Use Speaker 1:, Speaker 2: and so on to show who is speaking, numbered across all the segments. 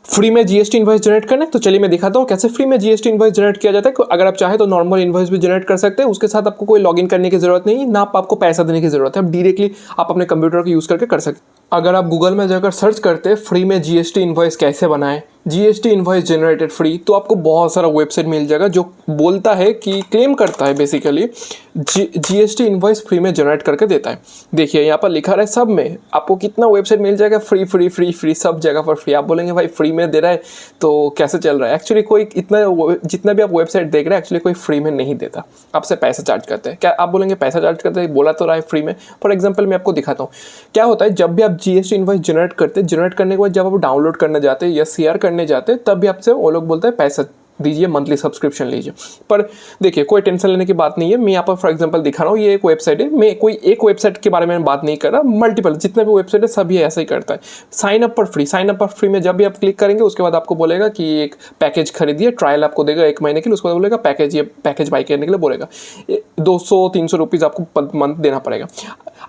Speaker 1: Free में GST invoice generate करना है तो चलिए मैं दिखाता हूँ कैसे फ्री में जीएसटी इनवॉइस जनरेट किया जाता है। अगर आप चाहे तो नॉर्मल इनवॉइस भी जनरेट कर सकते हैं, उसके साथ आपको कोई लॉगिन करने की जरूरत नहीं है, ना आपको पैसा देने की जरूरत है, आप डायरेक्टली आप अपने कंप्यूटर को यूज करके कर सकते हैं। अगर आप गूगल में जाकर सर्च करते हैं फ्री में जीएसटी इनवॉइस कैसे बनाए, जीएसटी इनवॉइस जनरेटेड फ्री, तो आपको बहुत सारा वेबसाइट मिल जाएगा जो बोलता है कि क्लेम करता है बेसिकली जीएसटी इनवॉइस फ्री में जनरेट करके देता है। देखिए यहाँ पर लिखा रहा है सब में आपको कितना वेबसाइट मिल जाएगा, फ्री फ्री फ्री फ्री, सब जगह पर फ्री। आप बोलेंगे भाई फ्री में दे रहा है तो कैसे चल रहा है। एक्चुअली कोई इतना जितना भी आप वेबसाइट देख रहे हैं एक्चुअली कोई फ्री में नहीं देता, आपसे पैसा चार्ज करते हैं। क्या आप बोलेंगे पैसा चार्ज करते हैं, बोला तो रहा है फ्री में। फॉर एग्जाम्पल मैं आपको दिखाता हूँ क्या होता है। जब भी आप जीएसटी इनवॉइस जनरेट करते हैं, जनरेट करने के बाद जब आप डाउनलोड करने जाते हैं या शेयर करने जाते हैं, तब भी आपसे वो लोग बोलते हैं पैसा दीजिए, मंथली सब्सक्रिप्शन लीजिए। पर देखिए कोई टेंशन लेने की बात नहीं है। मैं यहाँ पर फॉर एग्जांपल दिखा रहा हूँ, ये एक वेबसाइट है, मैं कोई एक वेबसाइट के बारे में बात नहीं कर रहा, मल्टीपल जितने भी वेबसाइट है सभी ऐसा ही करता है। साइन अप पर फ्री, साइन अप पर फ्री में जब भी आप क्लिक करेंगे उसके बाद आपको बोलेगा कि एक पैकेज खरीदिए, ट्रायल आपको देगा 1 महीने के लिए, उसके बाद बोलेगा पैकेज, ये पैकेज बाई करने के लिए बोलेगा 200-300 रुपीज़ आपको मंथ देना पड़ेगा।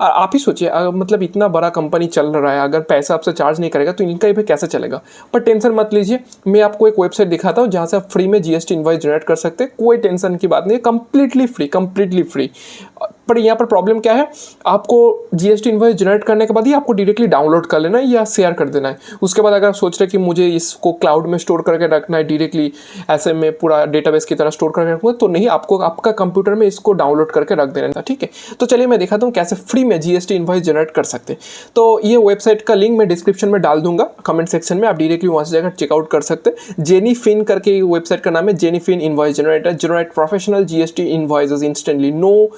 Speaker 1: आप ही सोचिए मतलब इतना बड़ा कंपनी चल रहा है, अगर पैसा आपसे चार्ज नहीं करेगा तो इनका भी कैसे चलेगा। पर टेंशन मत लीजिए, मैं आपको एक वेबसाइट दिखाता हूँ जहाँ से आप फ्री में जीएसटी इनवॉइस जनरेट कर सकते हैं। कोई टेंशन की बात नहीं है, कंप्लीटली फ्री, कंप्लीटली फ्री। पर यहाँ पर प्रॉब्लम क्या है, आपको जीएसटी इनवॉइस जनरेट करने के बाद ही आपको डायरेक्टली डाउनलोड कर लेना है या शेयर कर देना है। उसके बाद अगर आप सोच रहे हैं कि मुझे इसको क्लाउड में स्टोर करके रखना है, डायरेक्टली ऐसे में पूरा डेटाबेस की तरह स्टोर करके रखूँगा, तो नहीं, आपको आपका कंप्यूटर में इसको डाउनलोड करके रख देना था। ठीक है, तो चलिए मैं दिखाता हूँ कैसे फ्री में जीएसटी इनवॉइस जनरेट कर सकते हैं। तो ये वेबसाइट का लिंक मैं डिस्क्रिप्शन में डाल दूंगा कमेंट सेक्शन में, आप डायरेक्टली वहाँ से जाकर चेकआउट कर सकते हैं। जेनीफिन करके वेबसाइट का नाम है, Jenifin invoice generator, generate professional GST invoices instantly, no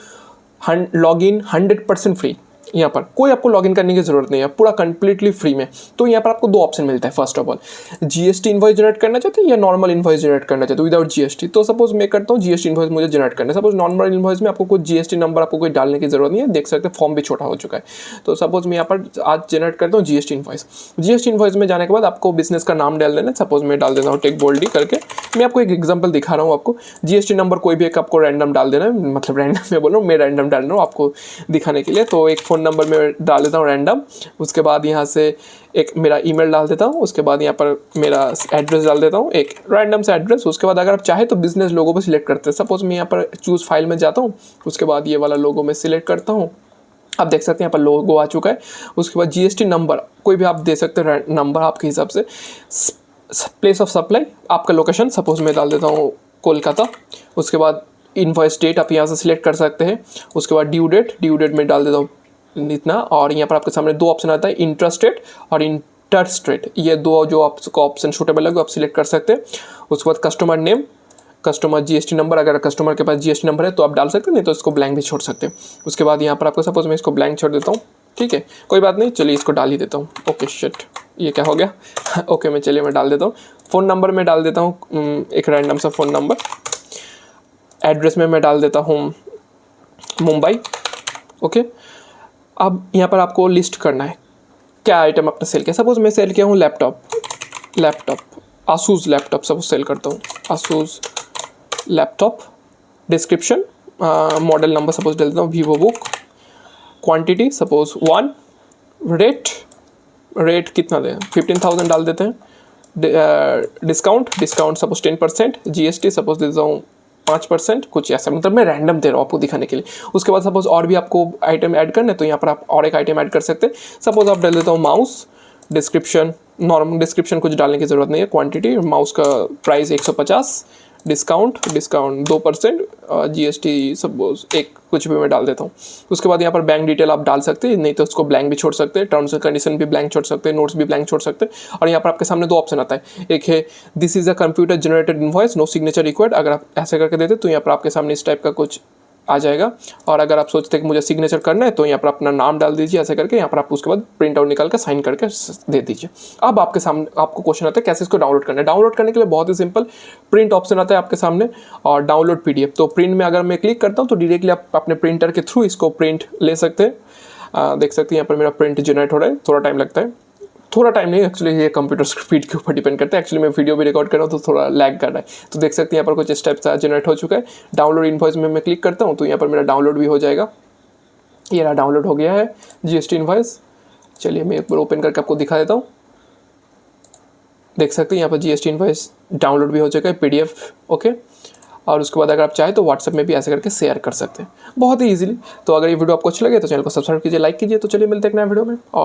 Speaker 1: login, 100% free. यहाँ पर कोई आपको लॉगिन करने की जरूरत नहीं है, पूरा कंप्लीटली फ्री में। तो यहाँ पर आपको 2 ऑप्शन मिलता है। First of all GST invoice generate करना चाहते हैं या नॉर्मल इनवॉइस जनरेट करना चाहते हैं विदाउट जीएसटी। तो सपोज मैं करता हूँ जीएसटी इनवॉइस मुझे जनरेट करना है। सपोज नॉर्मल इनवॉइस में आपको कोई जीएसटी नंबर आपको कोई डालने की जरूरत नहीं है, देख सकते हैं फॉर्म भी छोटा हो चुका है। तो सपोज मैं यहाँ पर आज जनरेट करता हूँ जीएसटी इनवॉइस। जीएसटी इनवॉइस में जाने के बाद आपको बिजनेस का नाम डाल देना है। सपोज मैं डाल देता हूँ टेक बोल्डी करके। मैं आपको एक एग्जाम्पल दिखा रहा हूँ, आपको जीएसटी नंबर कोई भी एक आपको रैंडम डाल देना है, मतलब रैंडम मैं बोल रहा हूँ, मैं रैंडम डाल रहा हूँ आपको दिखाने के लिए। तो एक फ़ोन नंबर में डाल देता हूँ रैंडम, उसके बाद यहाँ से एक मेरा ईमेल डाल देता हूँ, उसके बाद यहाँ पर मेरा एड्रेस डाल देता हूँ, एक रैंडम सा एड्रेस। उसके बाद अगर आप चाहे तो बिजनेस लोगो पे सिलेक्ट करते हैं। सपोज मैं यहाँ पर चूज़ फाइल में जाता हूँ, उसके बाद ये वाला लोगो में सिलेक्ट करता हूँ। आप देख सकते हैं यहाँ पर लोगो आ चुका है। उसके बाद जीएसटी नंबर कोई भी आप दे सकते हैं, नंबर आपके हिसाब से। प्लेस ऑफ सप्लाई आपका लोकेशन, सपोज मैं डाल देता हूँ कोलकाता। उसके बाद इनवॉइस डेट आप यहाँ से सिलेक्ट कर सकते हैं। उसके बाद ड्यू डेट में डाल देता हूँ इतना। और यहाँ पर आपके सामने 2 ऑप्शन आता है, इंटरेस्ट रेट और इंटरेस्ट रेट। ये 2 जो आपको ऑप्शन सूटेबल लगे आप सिलेक्ट कर सकते हैं। उसके बाद customer name, customer GST number, अगर कस्टमर के पास जीएसटी नंबर है तो आप डाल सकते हैं, नहीं तो इसको ब्लैंक भी छोड़ सकते हैं। उसके बाद यहाँ पर आपको सपोज मैं इसको ब्लैंक छोड़ देता हूँ, ठीक है, कोई बात नहीं, चलिए इसको डाल ही देता हूँ। ओके शिट, ये क्या हो गया। ओके मैं चलिए मैं डाल देता हूँ। फ़ोन नंबर में डाल देता हूँ एक रैंडम सा फ़ोन नंबर। एड्रेस में मैं डाल देता हूँ मुंबई। ओके, अब यहाँ पर आपको लिस्ट करना है क्या आइटम आपने सेल किया। सपोज मैं सेल किया हूँ laptop Asus laptop suppose sell करता हूँ, Asus laptop. Description model number suppose डाल देता हूँ Vivobook. Quantity suppose 1। Rate कितना दें, 15,000 डाल देते हैं। Discount suppose 10%। जीएसटी सपोज देता हूँ 5%, कुछ ऐसा, मतलब मैं रैंडम दे रहा हूँ आपको दिखाने के लिए। उसके बाद सपोज और भी आपको आइटम ऐड करना है तो यहाँ पर आप और एक आइटम ऐड कर सकते हैं। सपोज आप डाल देता हूँ माउस। डिस्क्रिप्शन नॉर्मल डिस्क्रिप्शन कुछ डालने की ज़रूरत नहीं है। क्वांटिटी माउस का प्राइस 150। डिस्काउंट 2%। जीएसटी सपोज एक कुछ भी मैं डाल देता हूँ। उसके बाद यहाँ पर बैंक डिटेल आप डाल सकते हैं, नहीं तो उसको ब्लैंक भी छोड़ सकते हैं। टर्म्स एंड कंडीशन भी ब्लैंक छोड़ सकते हैं, नोट्स भी ब्लैंक छोड़ सकते हैं। और यहाँ पर आपके सामने 2 ऑप्शन आता है, एक है this is a computer generated invoice, no signature required. अगर आप ऐसे करके देते तो यहाँ पर आपके सामने इस टाइप का कुछ आ जाएगा। और अगर आप सोचते हैं कि मुझे सिग्नेचर करना है तो यहाँ पर अपना नाम डाल दीजिए ऐसे करके। यहाँ पर आप उसके बाद प्रिंट आउट निकाल कर साइन करके दे दीजिए। अब आपके सामने आपको क्वेश्चन आता है कैसे इसको डाउनलोड करना है। डाउनलोड करने के लिए बहुत ही सिंपल, प्रिंट ऑप्शन आता है आपके सामने और डाउनलोड पीडीएफ। तो प्रिंट में अगर मैं क्लिक करता हूँ तो डायरेक्टली आप अपने प्रिंटर के थ्रू इसको प्रिंट ले सकते हैं। देख सकते हैं यहाँ पर मेरा प्रिंट जनरेट हो रहा है, थोड़ा टाइम लगता है, थोड़ा टाइम नहीं, एक्चुअली ये कंप्यूटर स्पीड के ऊपर डिपेंड करता है। एक्चुअली मैं वीडियो भी रिकॉर्ड कर रहा हूँ तो थोड़ा लैग कर रहा है। तो देख सकते हैं यहाँ पर कुछ स्टेप्स जनरेट हो चुका है। डाउनलोड इनवॉइस में मैं क्लिक करता हूँ तो यहाँ पर मेरा डाउनलोड भी हो जाएगा। ये रहा, डाउनलोड हो गया है जीएसटी इनवॉइस। चलिए मैं एक बार ओपन करके आपको दिखा देता हूँ। देख सकते हैं यहाँ पर जीएसटी इनवॉइस डाउनलोड भी हो चुका है PDF। ओके, और उसके बाद अगर आप चाहें तो व्हाट्सएप में भी ऐसे करके शेयर कर सकते हैं बहुत ही ईजिली। तो अगर ये वीडियो आपको अच्छी लगे तो चैनल को सब्सक्राइब कीजिए, लाइक कीजिए। तो चलिए मिलते हैं एक नया वीडियो में। और